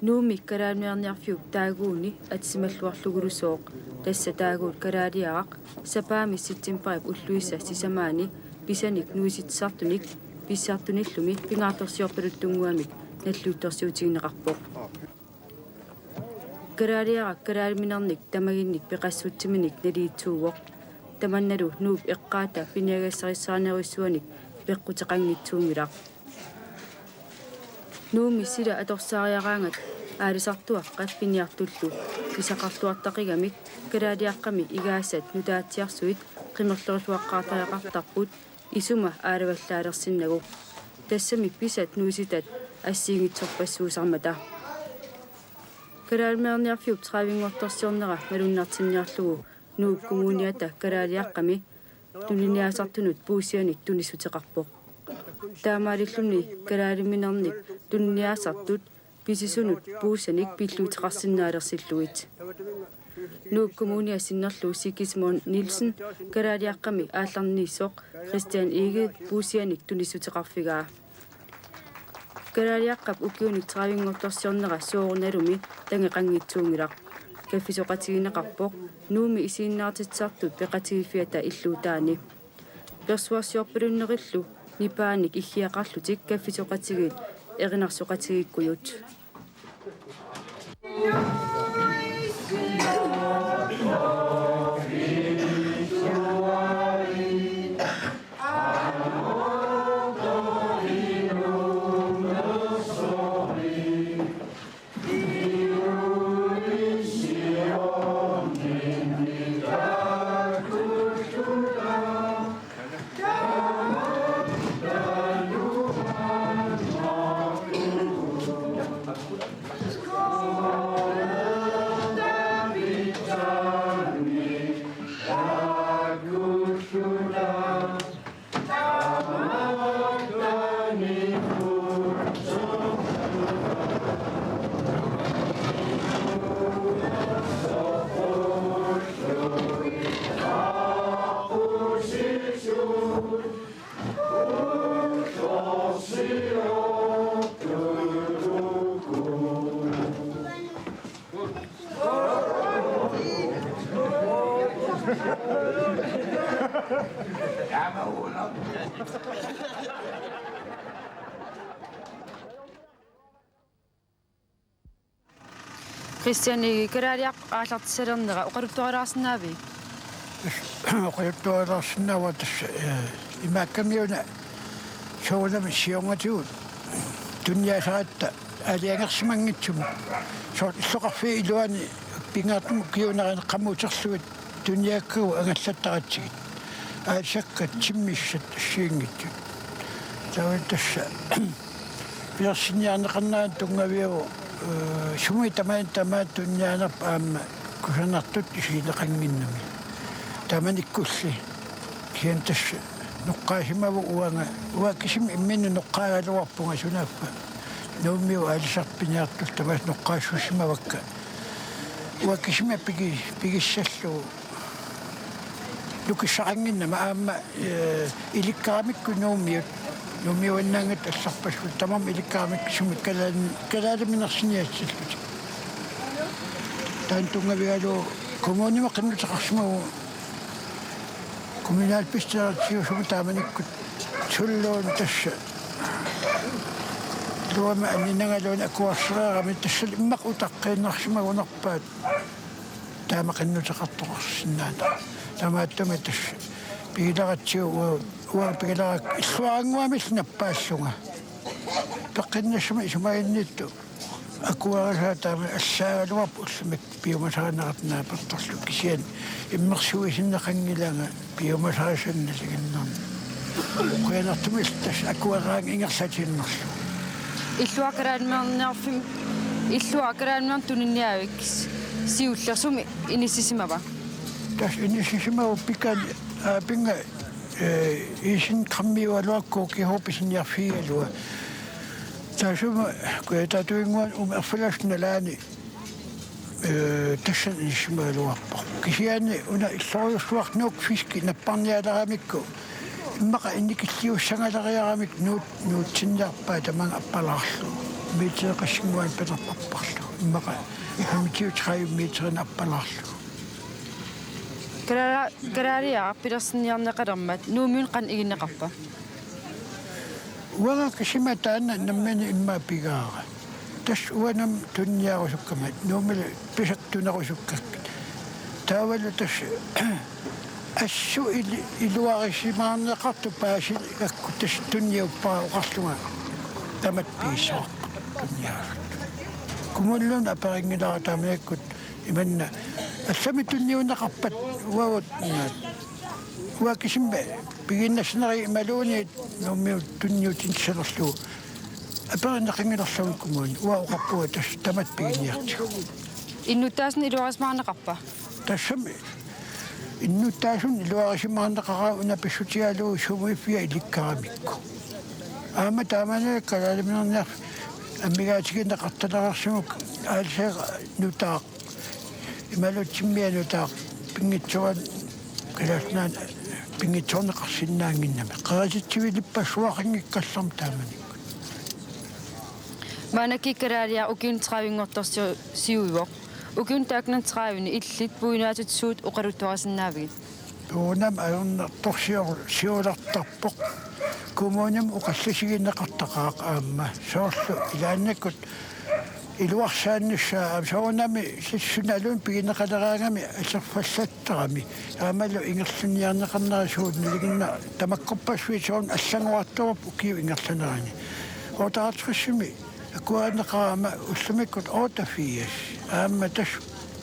Nuumi karaamiarniarfiuk taaguuni atsimalluarlugulusooq tassa taaguut karaaliaraq sapaami sitsimparip ulluissa sisamaani pisanik nuisitsartunik pissartunillumi pingaartorsiorpaluttunguamik nalluuttorsiutigineqarpoq karaaliaraq karaaliminarnik tamaginnik peqassutiminik naliitsuugoq tamannalu nuup eqqaata piniagassarissaaneruissuanik peqqutеqангитсуунгилaq Nuumi sila atorsaariaraangat aalisartuaq qaffiniartullu pisaqartuartaqigamik karaaliaqqami igaassat nutaatsiarsuit qimerlorluaqqaartariaqartarput isuma aalavallaalersиннагу тассами писат нуиситат ассиигитсорпассуусармата калаалмеерниарфиуп траавингуарторсиорнера малуннартинниарлугу нууп коммуниата калаалиаққами тулиниасартунут пуусианик тунисутеқарпоқ таамаалиллуни калаалиминерник тунниаасартут писисунут пуусаник пиллуутеқарсинаалерсиллуит нууп коммуниассиннерлу Сигисмон Нилсен калаалиаққами аалларниссоқ Кристиан Иге пуусианик тунисутеқарфигаа калаалиаққап укиуник траавингуарторсиорнера суорналуми тангеқангитсуунгилақ каффисоқатигинеқарпоқ нууми исииннаартитсартут пеқатигиффиата иллуутаани персуассиорпалуннериллу нипааник иггиақарлутик каффисоқатигит эринарсоқатигиккуют Christian karaaliaq aалартисалернера oqaluttuaralaarsinaavi oqaluttuaralaarsinnaava tassa imaakkammiuna soolami siongatuut tunniasaratta aliangersimangitsum soort illoqarfi iluani pingaartum kiunerane qamuuterlugut tunniakkugu angallattaratigit aasakkat timmissat assiingittut tawa tassa piarsinniarneqarnaat tungaviavu sumui tamaat tunnianerp aamma kusanartut isiileqanginnami tamanikkulli kian tassa nuqqaasimavu uakisimi imminnu nuqqaagaluarpunga sunaappa nuummiu aalisarpiniartul tamas nuqqaassusimavakka uakisimi pigissallugu lukissaqanginnama aamma ilikkaramikku nuummiuannaangat allarpassut tamam ilikkaramikku sumi kalaaliminarsiниассаллут таантунгаvigalu коммунима qinnuteqarsimagu kommunalpisteratsiusuma taamanikku sulluun tassa luama anninangaluun akuarsereerami tassal immaq utaqqinnersimagunerpaat taama qinnuteqartoqarsinnaata tamaattumi tassa pigilaratsiu uarpigilarak illuaranguamil nappaassунга peqqinnassuma isumaginnittu akuarasaa taama assaaгаluarpu ullumak piumasaaneratnaapertorlu kisian immersuisinneqangilanga piumasaasannasigиннерни qoyanartumil tass akuaraang ingersatinnerlu illuaqaraanmeernertum tuninniavik siullersumi inissisimawa tass inissisimavu pikan pinga isin qammiualuakku kihopisinniarfiigalua taasuma kuatatuinguan erfalasnalaani tassan inissimaaluarpo kisiani una illoriussuarnuuk fiski napparnialaramikku immaqa innikilliussangalaриарамик nuutsinniarpaa tamang appalaarlu meter qassinguan pelerpapparlu immaqa 33 meterin appalaarlu Kararia pilassiniarneqalermat nuumiun qan iginneqarpa. Uanga kasimataan nammeni imma pigaara. Tas uanam tunniarusukkamat nuumile pisattunarusukkat. Taavalu tas assu iluarisimaarneqartu paasi akku tas tunniuppaa uqarlunga tamat piissaaq tunniarut. Kumullun aparingilaatamnekkut imanna assami tunniunneqarpat uagut uakisimbe piginnasneri imaluuni nuummiut tunniutinserlu апариннақингилерлугуккумуун уауқарпуа тас тамат пигиниартигу Иннутаасни илуарисмаарнеқарпа. тассами иннутаасун илуарисимаарнеқараа унаписсутиалуу сумуиффиа иликкарамикку аама таамане калалимнернер аммигаатигиннеқарталерсимук аалсеэ нутаа ималутсиммианутаа пингитсуан каласнаа пингитсорнеқарсиннаангиннами қараситсивилиппассуақингиккалларм таамани Манаки карариа укиун траавингорторсиу сиуивоқ. Укиун таакнан траавини иллит пуинаатутсуут оқалуттуарасиннаавигит. Туунам аернерторсиор сиулартарпоқ кумунам уқалласигиннеқартақаақ аама соорлу илааннаккут илуарсааннссаа соонами сиссуналуун пигинеқалераангами ассерфаллаттарами аамалу ингерлуниарнеқарнерисуут нилигинна тамаккорпассуи соон аллангуартуруп укиу ингерланерани отаартриссими акуаанеқарама уллумиккут отафиас аама тас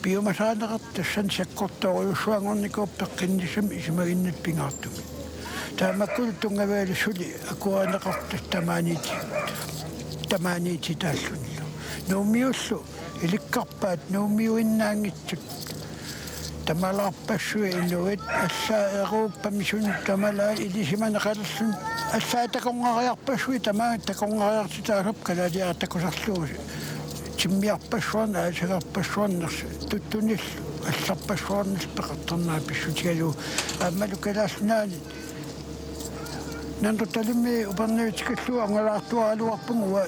биомасаанеқарт тассан саккорторуйуссуангорникууп пеққиннисами исимагиннат пингаартуми таамаккул тунгаваалуссули акуаанеқартас тамаанити тааллунилу нуумиуллу иликкарпаат нуумиуиннаангитсут тамалаарпассуи инуит аллааэрууппамисун тамалаа илисиманеқалерлун аллаатаконгаариарпассуи тамаа таконгаариартитаалуп калаалиартакусарлуу тиммиарпассуарна аасагарпассуарнерс туттунил алларпассуарнис пеқартарнаа писсутигалу аамалу калааснаани нандуталимми упернавитикаллуа ангалаартуаалуарпугуа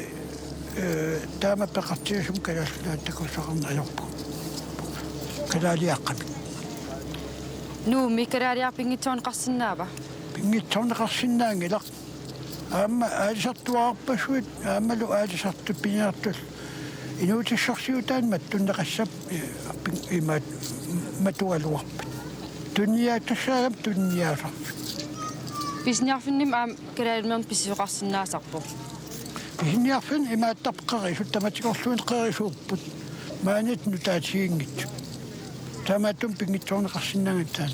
таама пеқартиусум калааснааттакусақарнаалорпу калаалиаққами Нууми карариа пингитсоон қарсиннаава. Пингитсорнеқарсиннаангилақ аама аалисартуаарпассуит аамалу аалисарту пиниартул инуутиссарсиутаан маттуннеқассап имаат матуалуарпат тунниаатассаагам тунниаасар Писниарфинним аам караалмерн писсиоқарсиннаасарпо. писниарфин имааттарпеқари суттаматикорлуин қерисууппут маанит нутаатигингитсу таамааттум пингитсорнеқарсиннаангатаан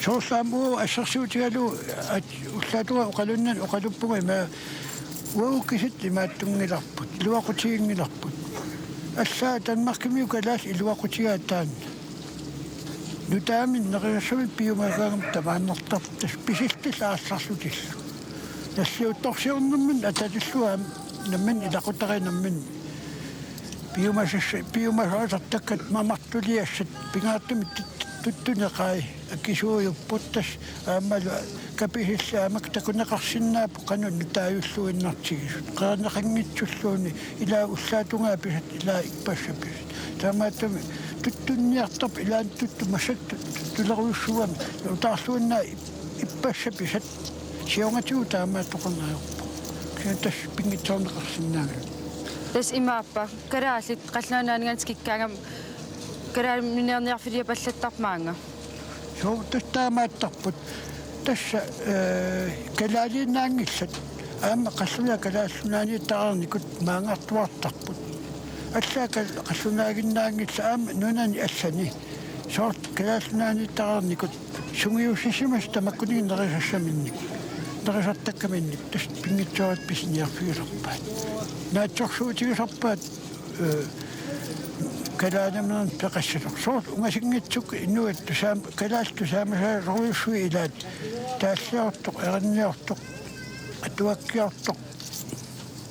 соорсаамуу ассерсуутигалу уллаатуга оқалуннан оқалуппуга има уаукисит имааттунгиларпут илуақутигингиларпут аллаа танмаркимиу калаас илуақутигаатаан нутаамин нериассуми пиумагаагам тамааннэртар тас писилтил аассарлутиллу нассиутторсиорнэрмин аталиллуам наммин илақутаринэрмин пиумасаасартаккат мамартулиассат пингааттуми туттунеқай аккисууйуппуттас аамалу каписиллаамак такунеқарсиннаапу қанун нутааюллуиннартигисут қаанеқангитсуллууни илаа уллаатунгаа писат илаа иппассаписат таамааттуми туттунниартарп илаан тутту масатту тулеруйуссуами утаарлуиннаа иппассаписат сионгатигу таамааттоқарнаажорпу киатас пингитсоорнеқарсинаага Тас имааппа караалит қаллаанаангаатиккаагам караалминерниарфилиа паллаттармаанга. соортаамааттарпут тасса калаалинаангиллат аама қаллуна калааллунааниттаарникут маангартуартарпут аллаа қаллунаагиннаангилла аама нунани аллани соорт калааллунааниттаарникут сунгиуссисимас тамаккунигин нерисассаминник нерисартаккаминник тас пингитсоорат писниарфигилерпаат наатсорсуутигисарпаат калаанамнан пеқассалер соорт унгасингитсук иннуат тусаам калаалтусаамасаа руйуссуи илаат тааллиортоқ эринниортоқ атуаккиортоқ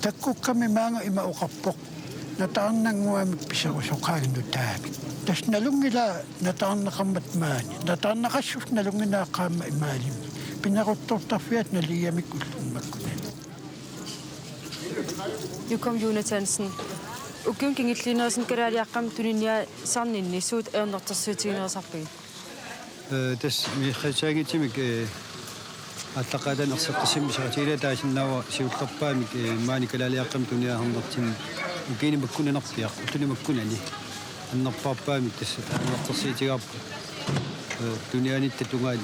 таккукками маанга има оқарпоқ натаарнангуами писарусоқаагинну таами тас налунгила натаарнеқармат маани натаарнеқассус налунгинааққаама имаалими пинеруттортарфиат налиямик уллуммаккуна Jukom Jonathansen. Ukyun kingillinersen kalaaliaqqam tuninnia sarninni suut eernertersuutiginersarpigi. Das mikhachaagitimik аттақадан арсеққисиммисаратиила таасиннаава сиуллерпаамик маани калаалиаққам туниаахарнартин укинимаккунанарпиақ утунимаккунани аннарпаарпаамик тасса аннартерсиитигаарпу тунианитта тунгаали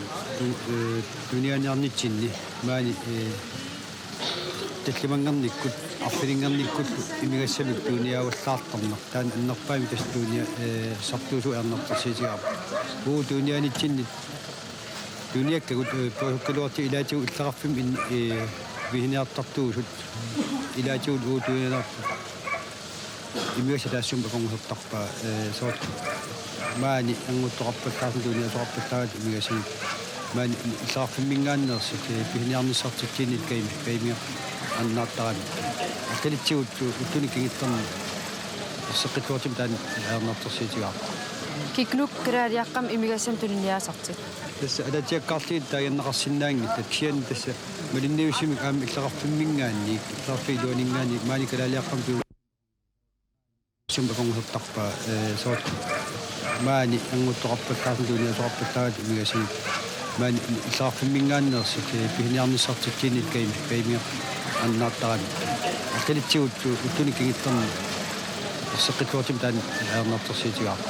тунианиарнитсинни маани таллимангарниккут арфилингерниккут имигассамик туниааваллаартарнар таан аннарпаамик тасса туниа сартуусу арнартерсиитигаарпу уу тунианитсинни Duuniakkagut pohukkaluarti ilaatigu illararfim vihiniartartuusut ilaatigut uutuinanarpu imiassa taassum pakongusertarpa soort maani anguttoqarpakkaarn tuuniasoqarpakkaat imigassi maani illararfimmingaannersit vihiniarnissartikkiinit kaimia annaartarami akkalitsigut uttunikingittarni seqqituartim taan aarnartersiitigaarpa Kiknuk kalaaliaqqam imigassam tuninniaasartit. Tässä adatiakkaarliit taagiannaqarsinnaangit taksian tässä malinniusimik aam illararfimmingaanni illarfiiluaningaanni maani kalaaliaqqam tu sumbakongusertarpa soort maani anguttoqarpakkaarn tuuniasoqarpakkaat imigassi maani illararfimmingaannersit pihiniarnissartikkiinit kaimia annaartarami akkalitsigut uttunikingittarni seqqituartim taan aarnartersiitigaarpa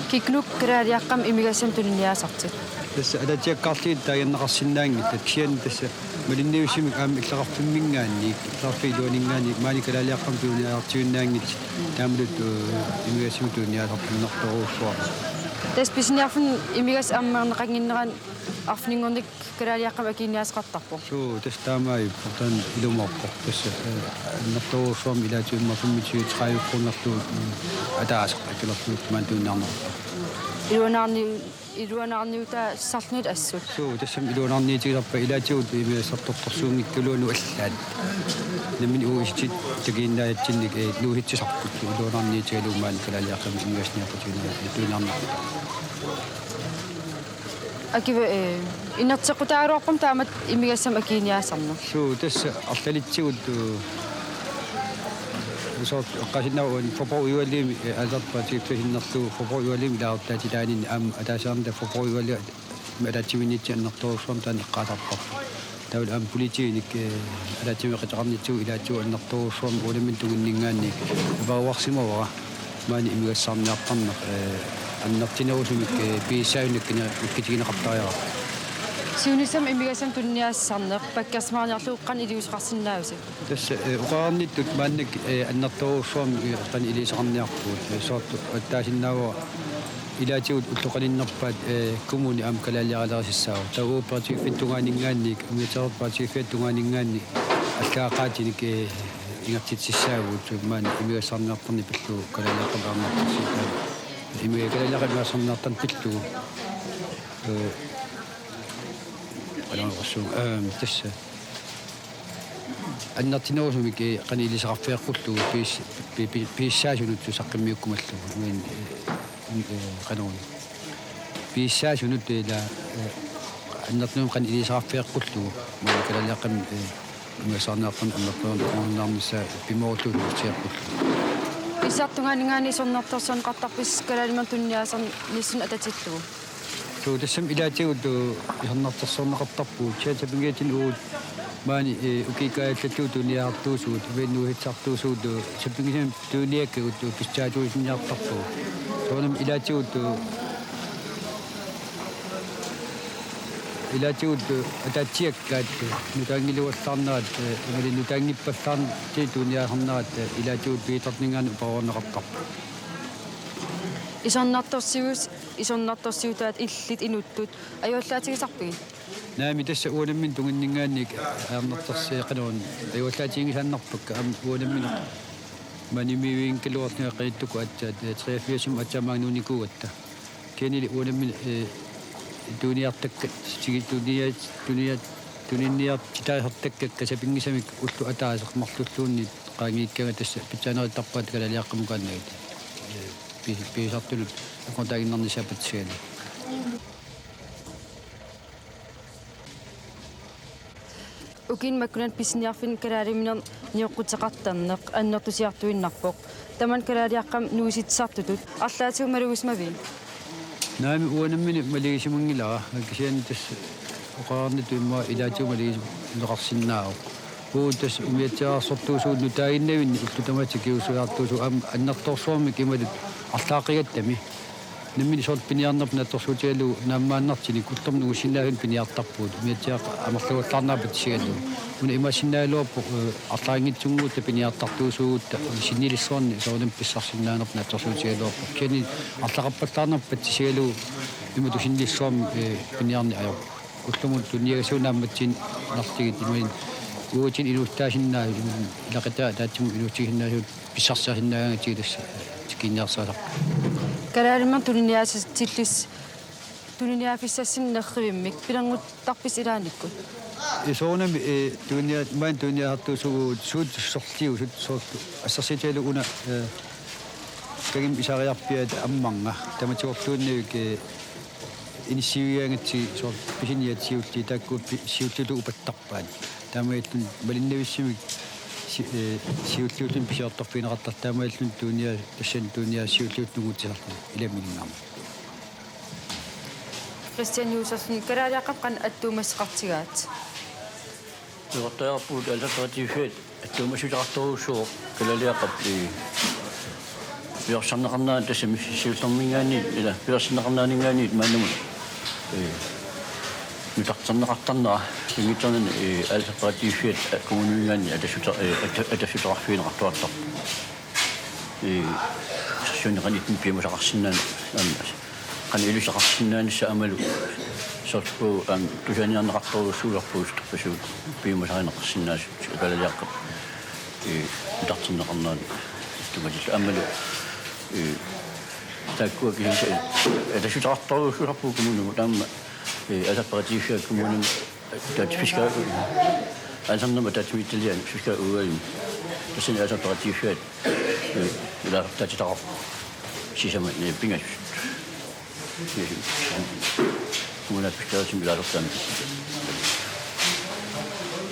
Kiknuk kalaaliaqqam imigassam tuninniaasartit. Tässä adatiakkaarliit taagiannaqarsinnaangit taksian tässä malinniusimik aam illararfimmingaanni illarfiiluaningaanni maani kalaaliaqqam tuuniaartigunnaangit taamalut imigassim tuuniaasarpinnartoruussuar Tas pisniarfun imigas ammerneqanginneran arfningornik kalaaliaqqam akiinniaasqartarpu. Suu tässä taamai portan ilumorpo tässä nartoruussuam ilaatiummarfummitiu 30 kronertu ataasaqakilertuut maantuunnaarnerpa Iluanaarniuta sarnut assut. Suu tässä iluanaarniitigilarpa ilaatigut imiasartortorsuungikkuluunu allaat nammin uistit tagiinnaatsinnik nuuhitsisarput iluanaarniitigaluumaan kalaaliaqqam imigasniaqutiina Akiva inertequtaaruarpum taamat imigassam akiinniaasarna. Suu tässä arlalitsigut sort qasinnaun forbrugerliim alerpaatiiktuhinnerlu forbrugerliim ilaartaatitaanin aam ataasarnta forbrugerli malaatiminitsi annertorussam taan iqqaasarpar taul aam politiinik alaatimiqitaqarnitsu ilaatsu annertorussam uulamin tugunningaanni varuarsimavara maani imigassarniartarner annertinerusumik piissaayunnikkina ikkitigineqartariara Siunissam imigassam tunniaassarneq pakkersmaarniarluuqqan iliusqarsinnaausi. Tässä uqaarnittut maannik annertoruussuam qan iliisaqarniarpuut soortu attaasinnaava ilaatigut ulluqaninnerpaat kumuni aam kalaaliaralarisissaavu tauuperatiiffit tungaaningaannik umiterpaatiiffit tungaaningaanni allaaqaatinik ingertitsissaavuut maani imigassarniartarni pillu kalaaliaqabaarnartarsiitaa imigassarniartarni pillu tässä annertinerusumik qaniilisaqarfiaqqullu piissaasunut saqqimmiukkumallu min qanuun piissaasunut ila annertinum qaniilisaqarfiaqqullu min kalaliaqqam imigassarniartarni annertinum pimorulluutiarqullu Isartunganingaani sornertorsan qartarpis kalaaliman tunniaasan nissun atatillugu. Suu tässä ilaatigut ihannartersorneqartarpuut chaatapingiatin uut maani ukikaallatu tuniaartuusuut vennuhitsartuusuut sapingisam tuuniakkagut pissaatuusinniartarpuut soonam ilaatigut ataatsiakkaat nutaangiluallarnaat imali nutaangippallarn tuniaaharnaat ilaatigut piitarningaan uparuarneqartarpu Isonnartorsiutaat illit inuttut ajuallaatigisarpigi. Naami tässä uudemmin tunginningaannik aarnertersiiqanuun ajuallaatigisannarpakka am uudemmin manimiviinkaluarniga qanittuku atsaat 83 atsaamaannuunikuugatta kenili uudemmin tuuniartakkat sigi tuninniartitaasertakkakka sapingisamik ullu ataaseqmarlulluunni qaangiikkaga tässä pitsaaneritarpaat kalaliaqqamukaannagit piisartulut aqotaaginnarnisaapatsigali Ukin makkunan pisniarfin kalaariminer niuqqutеқартарneq аннертусиартуиннарпоq таман калаалиаққам нуиситсартутут арлаатиумалугисмавин наами уанаммини малигисимангилара кисиани тас оқарни туимма илаатиумалигис неқарсиннаау уутас умиатсиарсортуусуут нутаагиннавинни иллутамати киусуяартуусу аннарторсуарми кималут арлаақигаттами наммини сорт пиниарнерп натторсуутиалу нааммааннартини куллернугу синнаагин пиниартарпуут умиатсиақ амерлугаллаарнаапат сигалу уна имасиннаалуарпо арлаангитсунгуутта пиниартартуусугуутта синнилиссуарни соонам писсарсиннаанерп натторсуутиалуарпо кени арлақарпаллаарнерпат сигалу имату синниллисsuarми пиниарни аёр куллумут туниагасуунаамматсин нартигит имаин уутин илуттаасиннаа илақитаа таатсиму илуттигиннаасуут писсарсаасиннаагангатигиласса тикинниарсаалар калааример тулиниаасатиллис тулиниаафиссассиннерривиммик пилангуттарпис илааниккут исоонами туниат маан туниаартуусугуут суут сорлиу сут ассерситиалу уна кагим исариарпиат амманга таматиорлууннавик инисиуяангатси сор писиниат сиулти такку сиултулу упаттарпаат тамаиттун малиннависсимик сиуллуутун писиартарпинеқартар таамааллун туниа тассан туниа сиуллуутнугуутсиарпу иламиннаарма Christian Josefsen калаалиаққам аттуумассеқартигаат Иортаярпуут аллатратиффит аттуумассутеқарторуссуу калаалиаққап пиорсарнеқарнаа тассами сиуллермингаани ила пиорсарнеқарнаанигаани маанамут митартарнеқартарнера ингитсернани аллатратиффит коммунигаани атассутеқарфиинеқартуартар сунеқанитин пиамасақарсинаана qani ilusaqarsinnaanissa amalu sortu tusaaniarneqartoruussuulerpuus tarpasuut piimasarineqarsinnaasut kalaliaqqap tartinneqarnaani tumatillu amalu takkua kisa atasutaqartoruussuulerpuu kumunugu taamma asapparatiiffiak kumunum taatfiska ansarnerma taatimittalian fiska ualim tassani asapparatiiffiat ilaartaatitaqar sisama pingas Muna pistasim bilartan.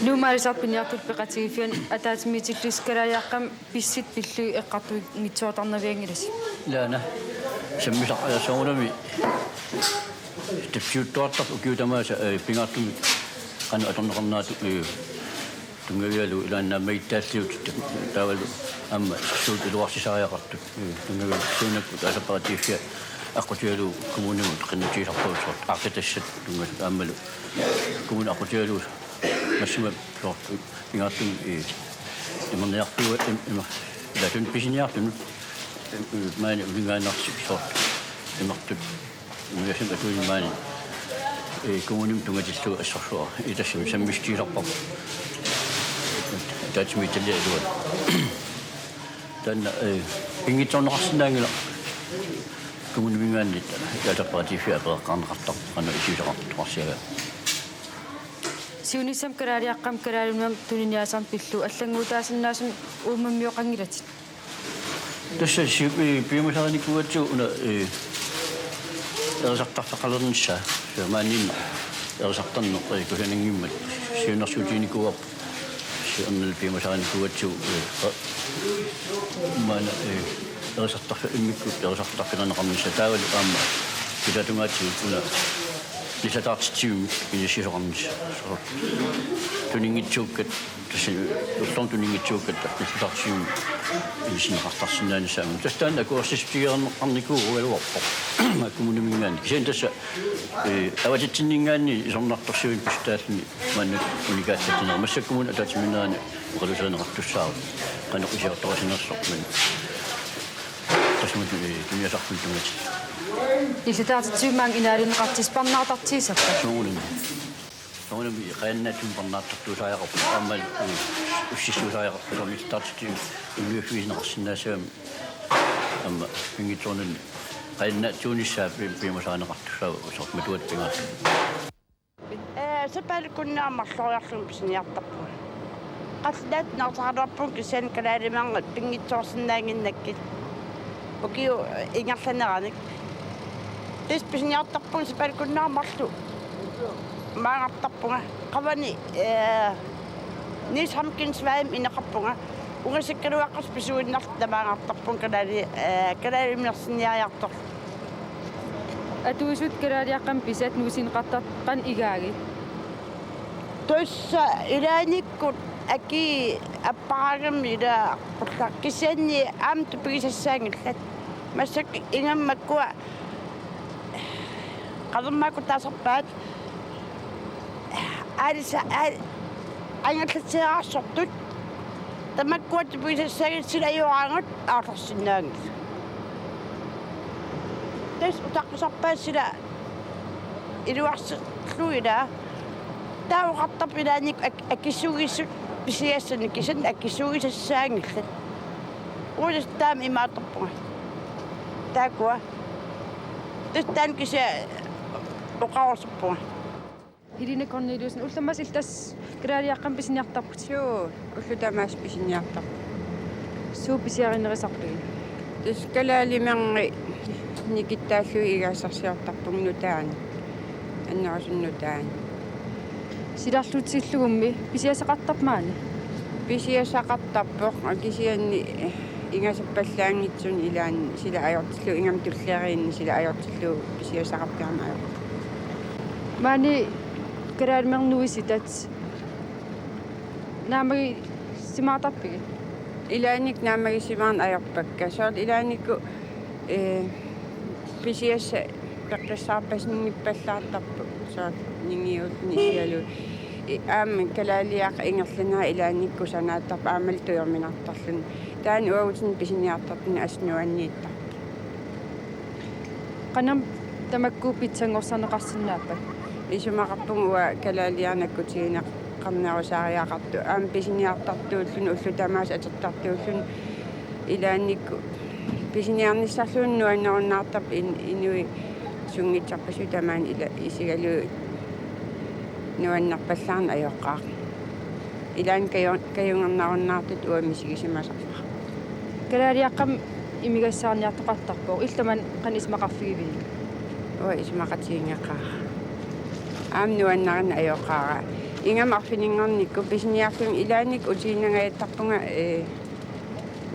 Nuumaalisart piniartut peqatigifian ataatimitillis kalaayaqqam pissit pillu eqqartu ngitsuatarnaviangilasi. Laana sammisaq alasoonami tipsiuttuartaq ukiutamaasa pingaartumi qanu atorneqarnaatu tungavialu ilaannaamaittaalliut taavalu amma suut iluarsisariaqartu tungavialu suunakku asapparatiiffia aqutialu kommunimut qinutiilarpuusort aqitassat tungas aammalu kommun aqutialu massima sort pingaartum imerniartua latun pisiniartun maani ulingaanarsi sort imertut uyasim atuin maani kommunim tungatillu assorsuar itassim sammistiilarpar taatimitallialuat tanna pingitsorneqarsinnaangila kommunimigaannit atapparatiiffia peeqqarneqartar qanu isuusaqartuarsiaga Siunissam kalaaliaqqam kalaalunam tuniniaasarn pillu аллангуутаасиннаасун уумаммиоқангилатит тасса пиумасараникуатсу уна ерсартартақалернисса маанин ерсартарнеқ кусанингиммат сиунерсуутиникуап сиернал пиумасараникуатсу маана ерсартарфа иммиккут ерсартарфинанеқарнисса таавали аама китатунгаатси уна лисатаартитсиум инисисоқарнисса тунингитсууккат тасси уллорн тунингитсууккат лисатаартитсиум инисинеқартарсинааниссаама тастаана куорсиспигернеқарникуу уалуарпо коммунимингаани кисиан тасса аватитсиннингаани исорнарторсуин пистааллини мааннут уникааттатинера массаккумун атаатиминаани оқалусаанеқартуссаару қанеқисиарторасинерсорман тасмут туниасарфултунгати Иллатаартитсуумаан инaalинеқартиспарнаартартиисарта соонами қаяннаатсум парнаартартуусааяқарпу ааммал уссиссуусааяқарпу мистартитсу иммиуффиинеқарсинаасаами амма пингитсорнан қаяннаатсуунissaа пиимасаанеқартуссаава усорт матуат пингаат сепал куннаамарлориарлум писниартарпу қаллаат наартаарпун кисен калаалимаангат пингитсорсинаангиннаккит окиу ингерланераник тис писниартарпун сепал куннаамарлу маангартарпунга қавани Nis hamkin svaim inaqappunga. Ungasikkaluaqqas pisuinnart tamaangartarpun kalali minersinniariartor. Atuusut kalaaliaqqam pisat nuusinqartarpan igaagi. Toissa ilaanikkut aki apparagam ila qurtaqqissanni aamtu pigisassaangillat. Massak ingammakkua qadermaakku taasarpaat alisa angallatsiaraarsortut tamakkuat pigisassaangit silajuarangut aarlarsinnaangit. Tes utaqqisarpaat sila iluarserluila tauqartar pilaanik akissuugissut pisiassani kisan akissuugisassaangillat. Uudest taam imaatarpunga. Taakua. Tästään kisa uqaorsorpunga. Helene Corneliusen ullamas iltas kalaaliaqqam pisiniartarput. Joo, ullutamas pisiniartar. Suu pisiarinerisarpigi. Tis kalaalimangri nikittaallui igassarsiartarpung nutaani. Annersun nutaani. Silarlutsillugummi pisiasaqartarmaani. Pisiasaqartarpoq akisianni ingasappallaangitsun ilaan sila ajortillu ingam tulleriinni sila ajortillu pisiasaqarpiarma ajor. Maani kalaalimernnuisitat naamagi simaatarpigi. Ilaanik naamagisimaan ajorpakka. Soort ilaanikku pisiassa peqqissaarpasningippallaartarpu. Soort ningiutni isialu. Kalaaliaq ingerlanaa ilaanikku sanaattarpa aamaltuyorminartarlun. Taan uagutin pisiniartartun asnuanniittar. Qanam tamakkuu pitsangorsaneqarsinnaappa. Isumaqarpunga kalaaliarnakkutigineq qarnarusaariaqartu pisiniartartuullun ullutamaas atertartuullun ilaanikku pisiniarnissarluun nuannerunnaartarp inui sungitsarpasu tamaan isigalu nuannarpallaarna ajoqqaaq. Ilaan kajungernarunnartut uamisigisimасарпа. Kalaaliaqqam imigassaarniartoqartarpoq illaman qanismaqarfigiviin. Ismaqatigingeqqaa. Nuannarin ajoqqaaqa. Ingamarfiningernikku pisiniarlun ilaanik utiinangayattarpunga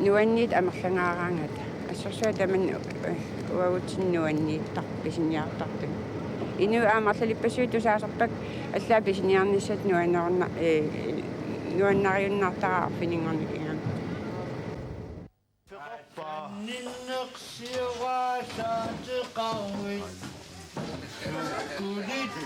nuanniit amerlangaaraangat. Assorsua taman uagutin nuanniittar pisiniartartun. Inu aamarlalippassuu tusaasarpak allaa pisiniarnissat nuannariunnartarаарfiningernik ingam. Kulit